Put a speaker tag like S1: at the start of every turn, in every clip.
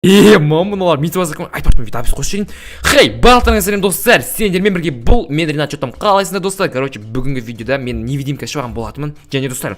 S1: Мыналар митип жатқан айтпаппын бүйтіп абис қосып жіберейін. Хей, барлықтарыңызға сәлем достар. Сендермен бірге бұл мен Ринат Чотам. Қалайсыңдар достар? Короче, бүгінгі видеода мен невидимка шығарған болатынмын. Және достар,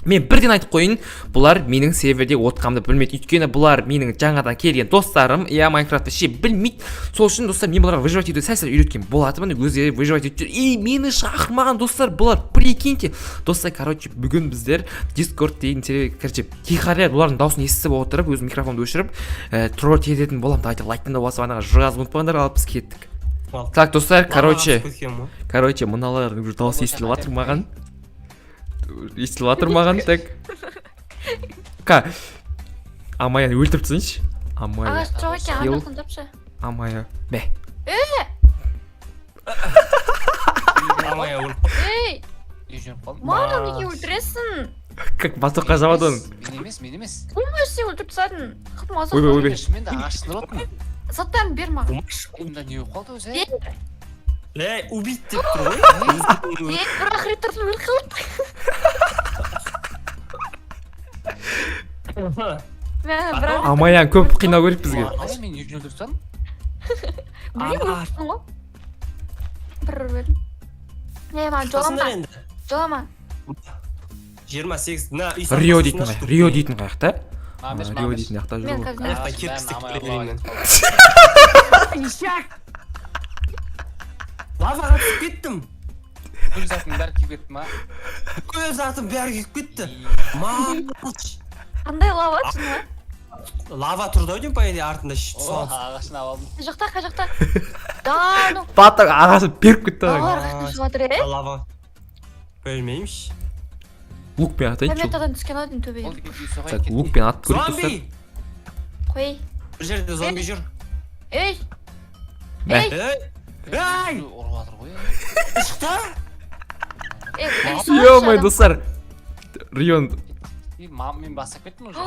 S1: мен бірден айтып қойын, бұлар менің серверде отқамды білмейді. Өйткені бұлар менің жаңадан келген достарым. Майнкрафтты ше білмейді. Сол үшін достар, мен бұларға выживать етуді сәл-сәл үйреткен болатынмын. Өздері выживать етіп жүр. Мені шақырмаған достар, бұлар прикиньте. Достар, короче, бүгін біздер Discord деген серверге кіріп, тихаря бұлардың дауысын естіп отырып, өз микрофонды өшіріп, тролл ететін боламын. Давайте лайктан да басып анаға жазып ұмытпаңдар, алып біз кеттік. Так, достар, короче, мыналардың уже дауысы естіліп жатыр маған. Естіліп жатыр маған, так. Амаяны өлтіріп тастайыншы. Амая.
S2: жоқ екен, анақын тапшы.
S1: Амая. Бә.
S3: Амая өліп.
S2: Ей, маны неге өлтіресің?
S1: Как батоққа жабады оны.
S3: Мен емес.
S2: Қоймай сен өлтіріп тастадың. Қып мазақ.
S1: Ойбай.
S3: Мен де ағаштын ұратын.
S2: Заттарын бер маған.
S3: Онда не болып қалды өзі?
S2: Ей,
S3: Убить деп тұр ғой.
S2: бірақ риторын өліп қалды. Бірақ
S1: Амаян көп қинау керек бізге.
S3: Мен не үшін өлтіріп тастадым?
S2: білмеймін өліпсің ғой. Бір бөлім. Маған жолама. Жолама.
S3: 28.
S1: Рио дейтін қаяқ. Рио дейтін қаяқ та? Рио дейтін қаяқта
S2: Мен
S1: жүр ғой.
S2: қазір
S3: Кепкістік білемеймін. Ишак! Лаваға түсіп кеттім. Бүкіл затың бәрі күйіп кетті ма? Бүкіл затың бәрі күйіп кетті. Малыш.
S2: қандай лава түсін ма?
S3: Лава тұрды ау деймін по идее артында
S4: Ағашын алып алдым.
S2: Қай жақта? Дану.
S1: Батақ ағасы беріп кетті.
S2: Лавалар қайдан шығып жатыр,
S3: лава. Бөлмейміш.
S1: Лукпен атайыншы.
S2: Комментадан түскен ау деймін төбеге.
S1: Так, лукпен ат көріп достар.
S3: Зомби!
S2: Қой.
S3: Бір жерде зомби жүр.
S2: Ей,
S1: Бә.
S3: Ей!
S4: Ұрып жатыр ғой.
S3: Шықта?
S1: Ё-май достар. Рион.
S4: Мен бастап кеттім уже.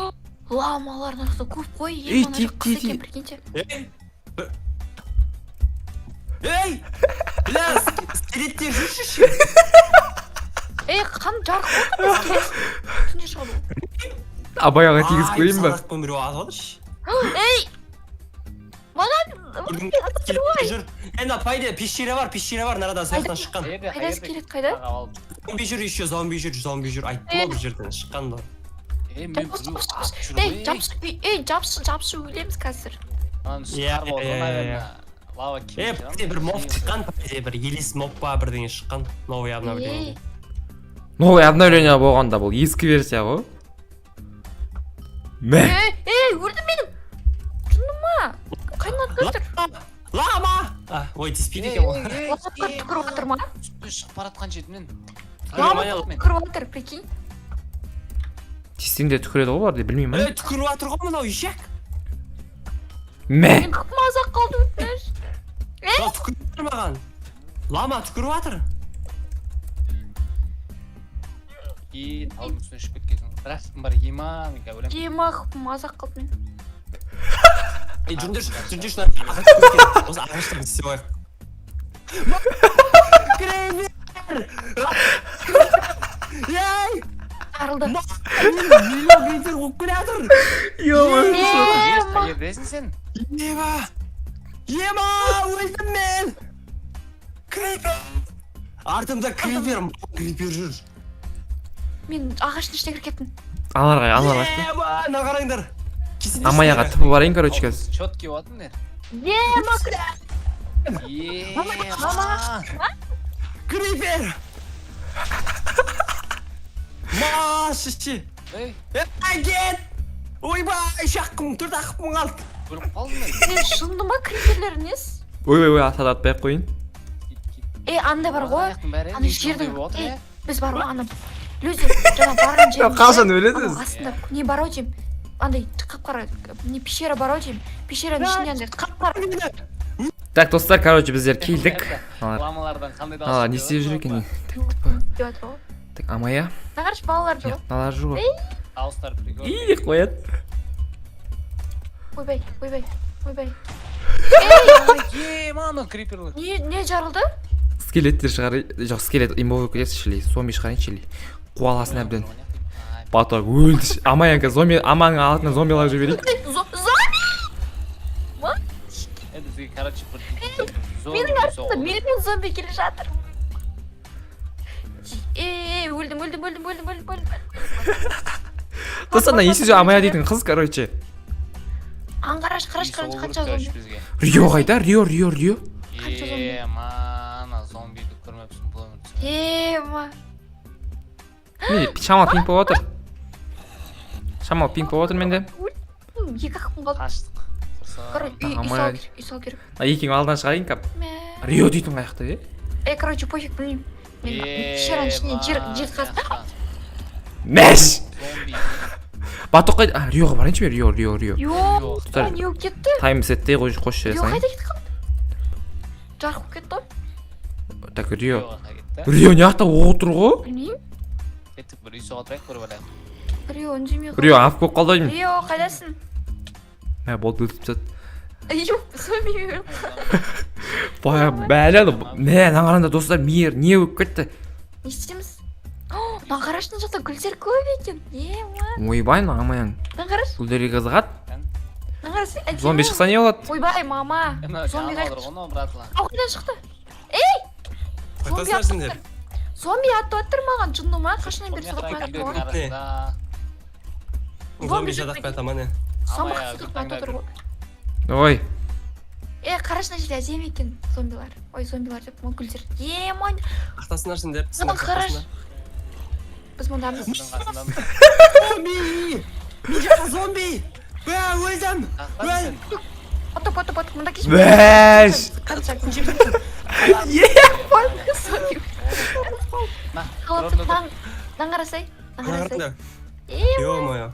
S2: Ламалар нарықта көп қой.
S1: Ей,
S2: Мана жақ қыз
S1: ти.
S2: екен, прикиньте.
S3: Ей! Бля, скелеттер жүрші.
S2: Ей, қан жарық болды бізге. Түнде шығады.
S1: Абаяға тегіз көрейін ба?
S3: Салақпен біреу атылыш.
S2: Ей! Маған
S3: Жүр. Ена пайда пещера бар, нарадан саяқтан шыққан.
S2: қайда скелет қайда?
S3: Зомби жүр, еще зомби жүр. Айттым ғой бір жерден шыққан да.
S4: Мен біреу ат жүр
S2: Ей, жапшы өлеміз қазір.
S4: Лава
S3: Пайда бір моб шыққан, пайда бір елес моб па бірдеңе шыққан. Новый обновление.
S1: Новый обновление болғанда бұл ескі версия ғой. Мә.
S2: Ей, өлдім менің. Жындыма. Қайнат өлтір.
S3: Лама! Ой, теспейді екен ол.
S2: Лапқа түкіріп отыр ма?
S4: шығып баратқан жерінен.
S2: Лама түкіріп отыр, прикинь.
S1: Тестен де түкіреді ғой бар деп білмеймін.
S3: Түкіріп атыр ғой мынау ишек.
S1: Мә.
S2: Мен қып мазақ қалды өтініш.
S3: Түкіріп атыр маған. Лама түкіріп атыр.
S4: Талдың үстіне ішіп кеткенсің. Бірақ кім бар ема, мен кәбілем.
S2: Ема қып мазақ қалды мен.
S3: Жүндір шынар ағаш көзген. Осы ағаштарын істеп ойық. Крейвер! Ей!
S2: Арылды.
S3: Миллион бейтер қоп келе атыр.
S4: Қай жердесің сен?
S3: Ема! Өлдім мен! Крейвер! Артымда крейвер жүр.
S2: Мен ағаштың ішіне кіріп кеттім.
S1: Аналарға.
S3: Ема! Нағараңдар.
S1: Амаяға тіпі барайын, короче, қазір.
S4: Чёткий болатын дер.
S2: Ема
S4: Ема!
S3: Крейвер! Машышчы!
S4: Ей,
S3: Кет! Ойбай, шаққым тұрды ақпың қалды.
S4: өліп қалдым мен.
S2: сен шынды ма криперлер нес?
S1: Ой, атпай ақ қойын.
S2: Ей, андай бар ғой.
S4: Бәрі
S2: Ана жердің. Ей, біз бар ғой, ана. Люзі, жаңа барған жерімізде.
S1: Қашан өлесіз?
S2: Астында не бар ау деймін. Андай қап-қара, не пещера бар ау деймін. Пещераның ішінде андай қап-қара.
S1: Так, достар, короче, біздер келдік.
S4: Ламалардан қандай
S1: Не істеп жүр екен?
S2: Деп жатыр ғой.
S1: Так, Амая.
S2: Нағаршы балалар жүр ғой.
S1: Налар жүр ғой.
S4: дауыстар прикол.
S1: Қояды.
S2: Ойбай.
S4: Мама криперлы.
S2: Не жарылды?
S1: Скелеттер шығар. Жоқ, скелет имбовый кетесі шілей. Зомби шығарайын шілей. Қуаласын әбден. Баток өлді. Амаянка зомби, амаңа алтына зомбилар жіберейік.
S2: Зомби!
S4: бізге короче бір
S2: Менің артымда менімен зомби келе жатыр. Өлдім.
S1: достар ана есіже амая дейтін қыз короче.
S2: Қараш қанша зомби.
S1: Рио қайда? Рио.
S4: Ана зомбиді көрмепсің бұл өмірде.
S2: Ма.
S1: Міне шамал пинг болып отыр. Шамал пинг болып отыр менде.
S2: Екі ақпын қалды.
S4: Қаштық.
S2: Короче, үй сал керек.
S1: Екең алдан шығайын кап. Рио дейтін қаяқта, короче,
S2: пофиг, білмеймін. Мен пещераның ішіне жер қазды.
S1: Мәш! Баток қайда? Риоға барайыншы мен, Рио.
S2: Жоқ, не болып кетті?
S1: Тайм сетте қойшы
S2: Рио
S1: жасайын.
S2: қайда кетті қалды? Жарық болып кетті ғой?
S1: Так, Рио не жақта отыр ғой?
S2: Білмеймін.
S4: Кеттік бір үй соға тұрайық көріп алайық.
S2: Рио үндемей
S1: Рио аф болып қалды ойын.
S2: Рио қайдасың?
S1: Болды өлтіп жатыр.
S2: Жоқ, зомби.
S1: Бая бәлі. Не, нағаранда достар мейір не болып кетті?
S2: Не істейміз? Нағарашның жақта гүлдер көп екен.
S1: Ойбай нағамаян.
S2: Нағараш?
S1: Гүлдерге қызығат.
S2: Нағараш, әдемі.
S1: Зомби шықса не болады?
S2: Ойбай, мама. Зомби
S4: Жанып отыр ғой, братла.
S2: қайдан шықты? Ей! Зомби атып
S3: Қайтасыңдар?
S2: Зомби атып отыр маған, жынды ма? Қашынан бері сығып
S4: Видеоның
S2: қайраттың
S4: арасында
S3: Зомби жатақ бәт амане.
S2: Самбық
S4: Амая,
S2: сығып
S4: бір
S2: отыр ғой.
S1: Ой.
S2: Қарашына жерде әдемі екен зомбилар. Ой, зомбилар деп, мұн гүлдер. Мойн.
S3: Ақтасынар сен деп.
S2: Зымын қараш. Біз мұндамыз.
S4: сіздің қасындамыз.
S3: Зомби! Мен жақта зомби! Өлдім!
S4: Қақпадың сен?
S2: Отып, мұнда кеш.
S1: Бәш!
S2: Қанша
S4: На,
S2: қалыпты
S4: орында тұр.
S2: наңғарасай.
S3: Ё-моё.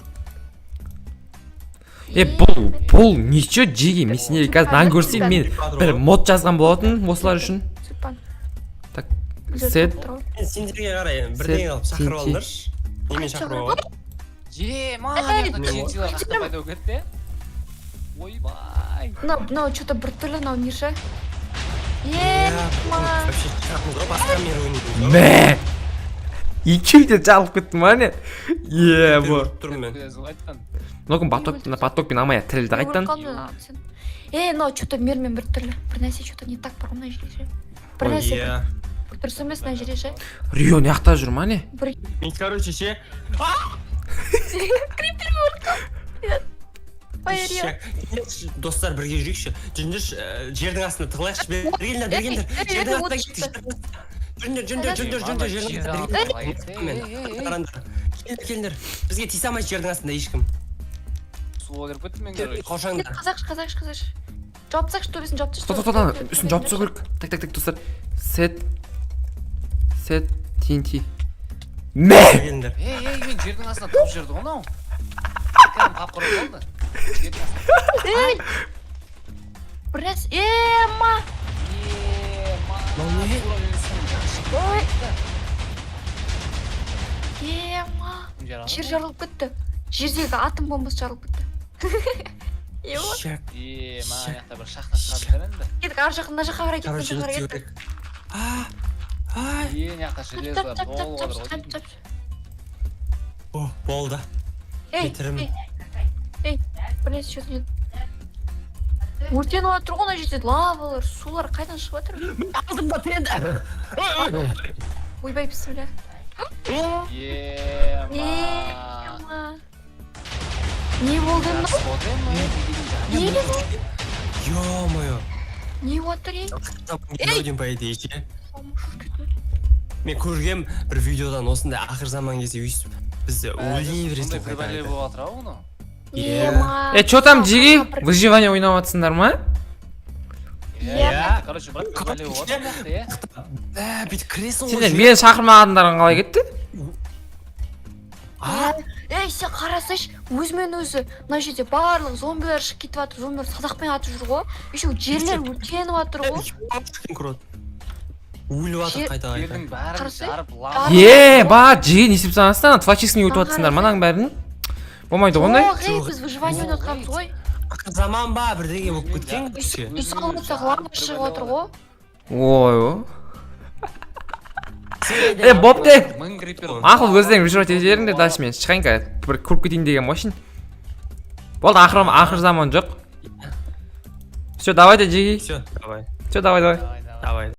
S1: Бұл ничего жеге, мен сендерге қазір нан көрсейін, мен бір мод жазған болатын осылар үшін. Так, сет.
S3: Сендерге қарай, бірдеңе алып шақырып алыңдаршы. Немен шақырып алып?
S4: Жентилар қақта пайда болып кетті. Ойбай.
S2: Мынау что-то біртүрлі, мынау ниша.
S3: Вообще шығатыныз ғой, басқа мен ойнайтын.
S1: Мә! Екеуі де жарылып кетті ма не? Бұл.
S3: Тұрмын мен.
S1: Мүмкін батокпен амая тірілді қайттан.
S2: Мынау что-то мермен біртүрлі. Бір нәрсе что-то не так бар мына жерде. Бір нәрсе дұрыс емес мына жерде ше.
S1: Рио не жақта жүр ма не?
S3: Мен короче ше.
S2: Крипер өлді.
S3: Достар бірге жүрейікші. Жердің астында тығылайықшы. Біргелдер. Жердің астында жүндер. Келдер. Бізге тисе алмайды жердің астында ешкім.
S4: Суға кіріп кетті мен көріп.
S3: Қошаңдар.
S2: Қазақ. Жауап тастайықшы, төбесін жауап тастайықшы.
S1: Тоқтат, үстін жауап тастау керек. Так, достар. Сет, TNT. Мә!
S3: Келдер.
S4: Мен жердің астына тұғып жүрді ғой нау. Кәдім қап-құры болды.
S2: Бір нәрсе, ма! Жер жарылып кетті. Жердегі атом бомбасы жарылып кетті.
S4: Мана яқта бір шахта шығады енді.
S2: Кеттік, ар жақын, мына жаққа қарай кеттік.
S4: Яқта железо толып отыр ғой.
S3: О, болды. Кетірім.
S2: Бір нәрсе что-то нет. Өртеніп отыр ғой, мына жерде лавалар, сулар қайдан шығып отыр?
S3: Алдымда тіреді.
S2: Ойбай, бісміллә. Не болды мынау? Не болды?
S3: Ё-моё.
S2: Не отыр ей?
S3: Видеоден по идее ше. Мен көргем бір видеодан осындай ақыр заман кезде өйстіп бізді өлей бересің
S4: бір бәле
S3: қайта.
S4: болып жатыр ау оны.
S1: Чё там, жиги? Выживание ойнап атсыңдар ма?
S4: Короче, бір бәле болып жатыр.
S3: Бүйтіп кіресің
S1: Сендер мені шақырмағандарың қалай кетті?
S2: Сен қарасайшы, өзімен өзі мына жерде барлық зомбилар шығып кетіп жатыр, зомбилар садақпен атып жүр ғой. Еще жерлер өртеніп жатыр ғой.
S3: Өліп жатыр қайта.
S4: Жердің бәрін жарып
S1: Ба, жиги, не істеп санасыздар? Творческий өтіп атсыңдар манаң бәрін? Болмайды ондай?
S2: Біз выживание ойнап жатқанбыз ғой.
S3: Ақыр заман ба, бірдеңе болып кеткен.
S2: Үй салып жатсақ лава шығып жатыр ғой.
S1: Ой. Бопты!
S4: мың крипер.
S1: Ақыл өздерің выживать ете беріңдер, дальше мен шығайын ка. Бір көріп кетейін деген машин. Болды, ақыр заман жоқ. Все, давайте, Джиги.
S3: Все, давай.
S1: Все, давай.
S4: давай давай
S3: Давай.